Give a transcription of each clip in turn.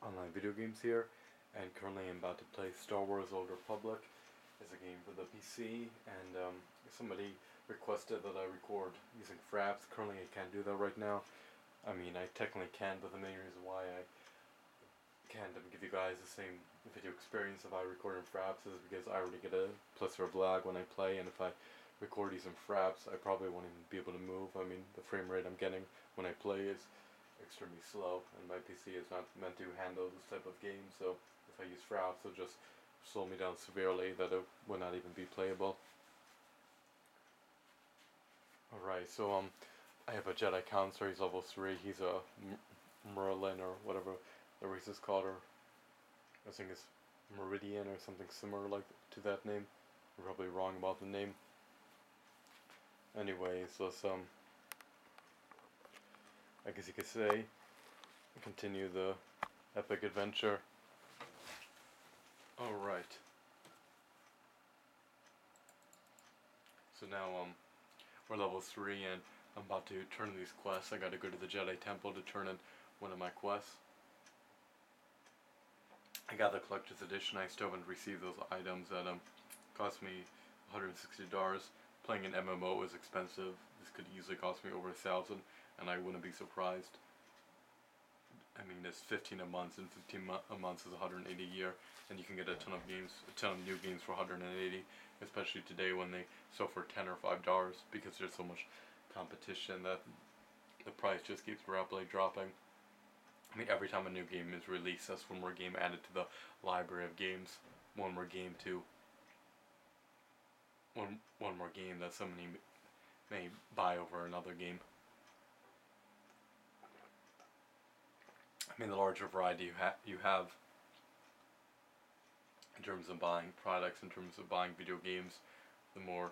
OnlineVideoGames here, and currently I'm about to play Star Wars Old Republic. It's a game for the PC, and somebody requested that I record using fraps. Currently I can't do that right now. I mean, I technically can, but the main reason why I can't give you guys the same video experience if I record in fraps is because I already get a plethora of lag when I play, and if I record using fraps, I probably won't even be able to move. I mean, the frame rate I'm getting when I play is extremely slow, and my PC is not meant to handle this type of game, so if I use fraps, it'll just slow me down severely that it will not even be playable. Alright, so I have a Jedi counselor. He's level 3. He's a Merlin or whatever the race is called, or I think it's Meridian or something similar like to that name. I'm probably wrong about the name. Anyways, let's I guess you could say continue the epic adventure. Alright. So now we're level 3 and I'm about to turn these quests. I gotta go to the Jedi Temple to turn in one of my quests. I got the Collector's Edition. I still haven't received those items that cost me $160. Playing an MMO is expensive. This could easily cost me over $1,000, and I wouldn't be surprised. I mean, it's 15 a month, and 15 a month is 180 a year, and you can get a ton of new games for 180, especially today when they sell for $10 or $5 because there's so much competition that the price just keeps rapidly dropping. I mean, every time a new game is released, that's one more game added to the library of games. One more game that somebody may buy over another game. I mean, the larger variety you have in terms of buying products, in terms of buying video games, the more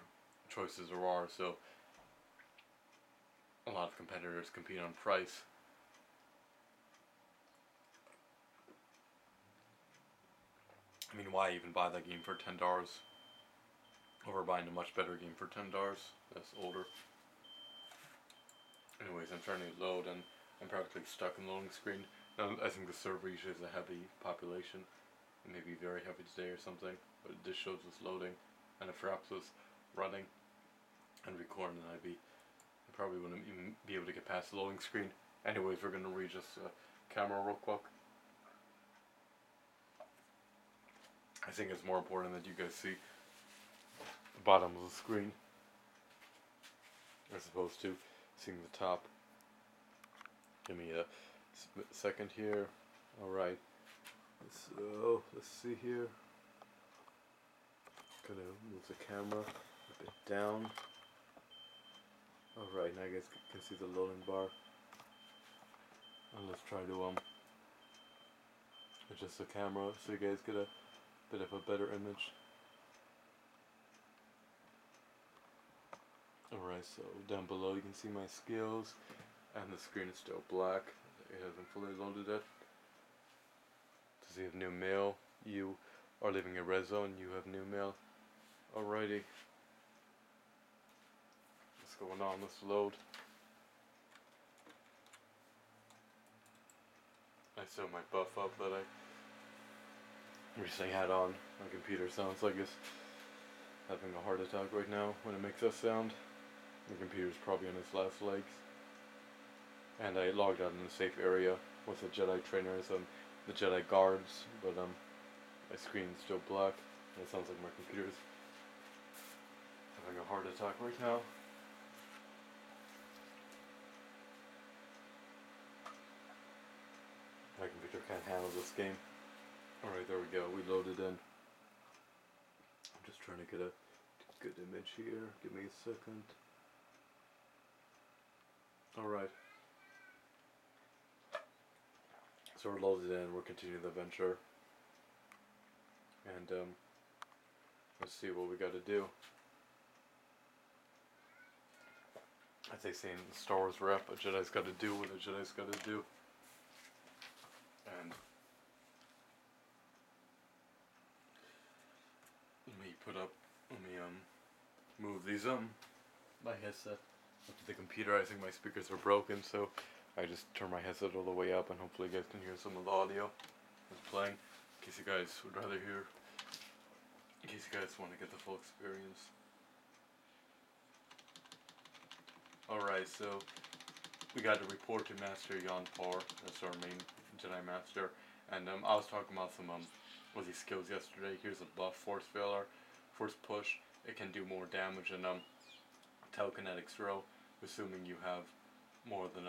choices there are. So a lot of competitors compete on price. I mean, why even buy that game for $10 over buying a much better game for $10 that's older? Anyways, I'm trying to load and I'm practically stuck in the loading screen. Now, I think the server usually has a heavy population. It may be very heavy today or something, but it just shows us loading. And if Fraps was running and recording, I probably wouldn't even be able to get past the loading screen. Anyways, we're gonna readjust the camera real quick. I think it's more important that you guys see the bottom of the screen as opposed to seeing the top. Give me a second here. Alright, let's see here. Gonna move the camera a bit down. Alright, now you guys can see the loading bar. And let's try to adjust the camera so you guys get a bit of a better image. Alright, so down below you can see my skills, and the screen is still black. It hasn't fully loaded yet. Does he have new mail? You are living a red zone, you have new mail. Alrighty. What's going on? Let's load. I still might buff up that I recently had on. My computer sounds like it's having a heart attack right now when it makes that sound. My computer's probably on its last legs. And I logged out in a safe area with the Jedi trainers and the Jedi guards, but my screen's still black, and it sounds like my computer's having a heart attack right now. My computer can't handle this game. Alright, there we go, we loaded in. I'm just trying to get a good image here, give me a second. Alright. So we're loaded in, we're continuing the adventure. And let's see what we gotta do. As they say in the Star Wars rap, a Jedi's gotta do what a Jedi's gotta do. And let me move these my headset up to the computer. I think my speakers are broken, so I just turn my headset all the way up and hopefully you guys can hear some of the audio. was playing, in case you guys would rather hear, in case you guys want to get the full experience. Alright, so we got to report to Master Yonpar, that's our main Jedi Master, and I was talking about some his skills yesterday. Here's a buff, Force Failure, Force Push. It can do more damage than Telekinetic Throw, assuming you have more than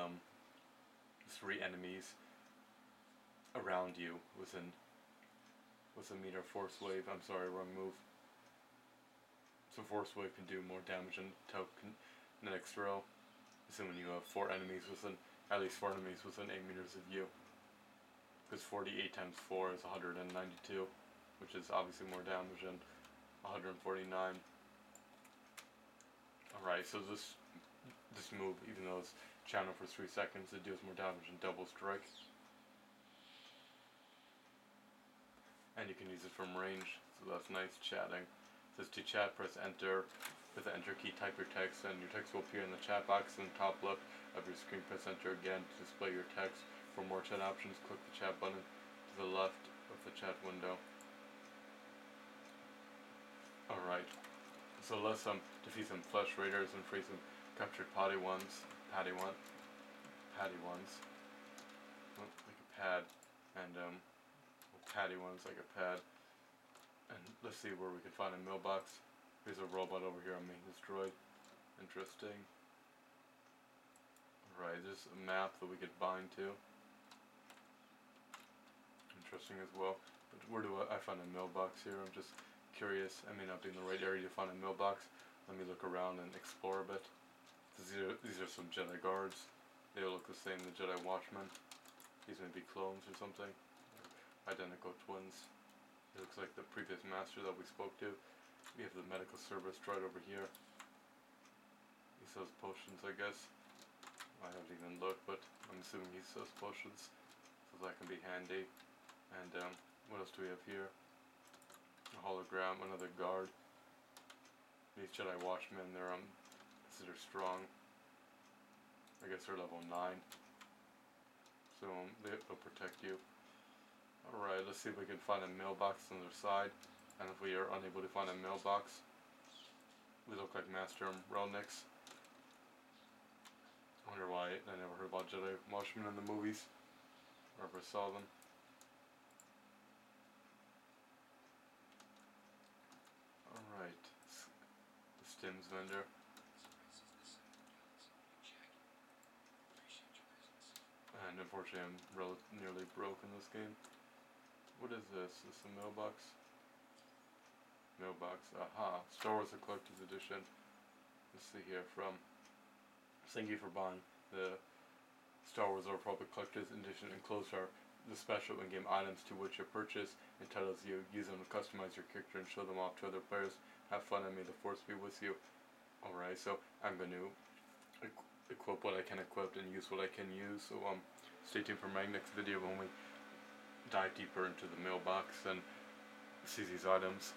3 enemies around you within a meter. Force Wave, I'm sorry, wrong move. So Force Wave can do more damage than Telekinetic Throw, assuming you have 4 enemies within, at least 4 enemies within 8 meters of you. Because 48 times 4 is 192, which is obviously more damage than 149. Alright, so this move, even though it's channeled for 3 seconds, it deals more damage than Double Strike. And you can use it from range, so that's nice chatting. It says to chat, press enter. With the enter key, type your text, and your text will appear in the chat box in the top left of your screen. Press enter again to display your text. For more chat options, click the chat button to the left of the chat window. Alright, so let's defeat some flesh raiders and free some captured patty ones. Oh, like a pad, and patty ones like a pad. And let's see where we can find a mailbox. There's a robot over here on maintenance droid. Interesting. Alright, there's a map that we could bind to. Interesting as well. But where do I find a mailbox here? I'm just curious. I may not be in the right area to find a mailbox. Let me look around and explore a bit. These are some Jedi guards. They all look the same, the Jedi Watchmen. These may be clones or something. Identical twins. It looks like the previous master that we spoke to. We have the medical service right over here. He sells potions, I guess. I haven't even looked, but I'm assuming he sells potions, so that can be handy. And what else do we have here? A hologram, another guard. These Jedi Watchmen, they're considered strong. I guess they're level 9. So they'll protect you. Alright, let's see if we can find a mailbox on their side. And if we are unable to find a mailbox, we look like Master Relniks. I wonder why I never heard about Jedi Watchmen in the movies, or ever saw them. Alright, the Stims vendor. And unfortunately I'm nearly broke in this game. What is this? Is this a mailbox? Mailbox, aha, Star Wars The Collector's Edition. Let's see here, from thank you for buying the Star Wars The Republic Collector's Edition. Enclosed are the special in-game items to which your purchase entitles you. Use them to customize your character and show them off to other players. Have fun and may the Force be with you. Alright, so I'm going to equip what I can equip and use what I can use. So stay tuned for my next video when we dive deeper into the mailbox and see these items.